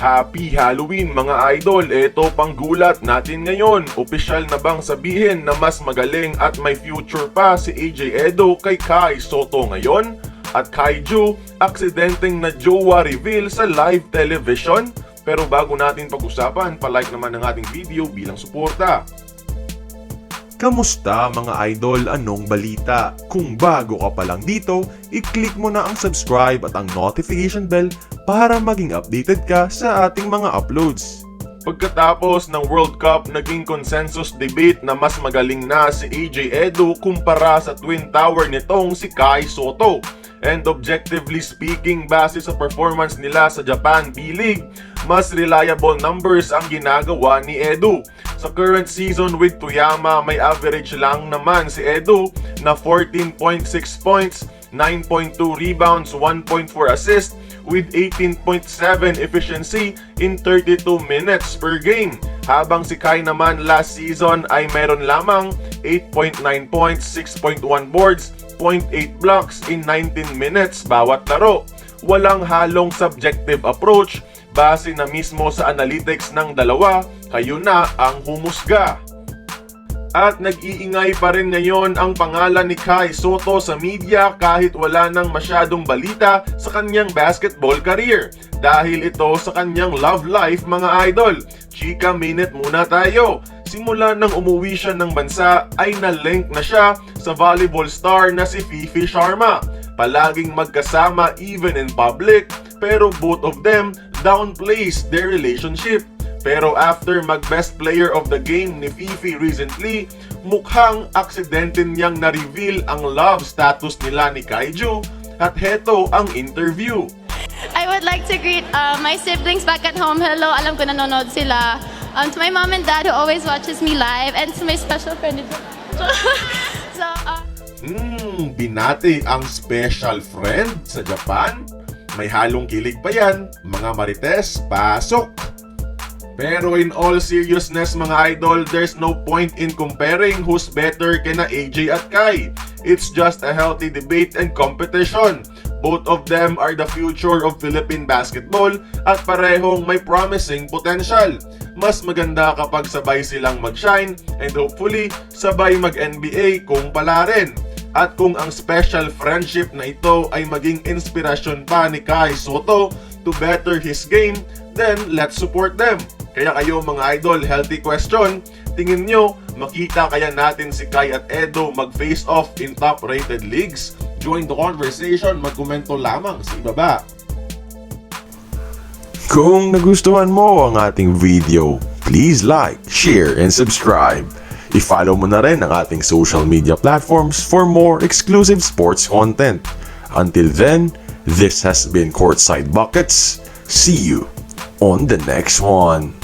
Happy Halloween mga idol! Ito pang gulat natin ngayon. Opisyal na bang sabihin na mas magaling at may future pa si AJ Edo kay Kai Soto ngayon? At Kaiju, aksidenteng na jowa reveal sa live television? Pero bago natin pag-usapan, palike naman ang ating video bilang suporta. Kamusta mga idol? Anong balita? Kung bago ka pa lang dito, i-click mo na ang subscribe at ang notification bell para maging updated ka sa ating mga uploads. Pagkatapos ng World Cup, naging consensus debate na mas magaling na si AJ Edo kumpara sa Twin Tower nitong si Kai Soto. And objectively speaking, base sa performance nila sa Japan B-League, mas reliable numbers ang ginagawa ni Edo. Sa current season with Toyama, may average lang naman si Edo na 14.6 points, 9.2 rebounds, 1.4 assists, with 18.7 efficiency in 32 minutes per game. Habang si Kai naman last season ay meron lamang 8.9 points, 6.1 boards, 0.8 blocks in 19 minutes bawat laro. Walang halong subjective approach, base na mismo sa analytics ng dalawa, kayo na ang humusga. At nag-iingay pa rin ngayon ang pangalan ni Kai Soto sa media kahit wala nang masyadong balita sa kanyang basketball career. Dahil ito sa kanyang love life mga idol. Chika minute muna tayo. Simula nang umuwi siya ng bansa ay na-link na siya sa volleyball star na si Fifi Sharma. Palaging magkasama even in public, pero both of them downplays their relationship. Pero after mag-best player of the game ni Fifi recently, mukhang aksidente niyang na-reveal ang love status nila ni Kaiju. At heto ang interview. I would like to greet my siblings back at home. Hello, alam ko nanonood sila. To my mom and dad who always watches me live, and to my special friend. So, binati ang special friend sa Japan? May halong kilig pa yan, mga marites, pasok! Pero in all seriousness mga idol, there's no point in comparing who's better kina AJ at Kai. It's just a healthy debate and competition. Both of them are the future of Philippine basketball at parehong may promising potential. Mas maganda kapag sabay silang mag-shine and hopefully sabay mag-NBA kung pala rin. At kung ang special friendship na ito ay maging inspirasyon pa ni Kai Soto to better his game, then let's support them. Kaya kayo mga idol, healthy question, tingin nyo, makita kaya natin si Kai at Edo mag-face off in top-rated leagues? Join the conversation, magkomento lamang sa ibaba. Kung nagustuhan mo ang ating video, please like, share, and subscribe. I-follow mo na rin ang ating social media platforms for more exclusive sports content. Until then, this has been Courtside Buckets. See you on the next one.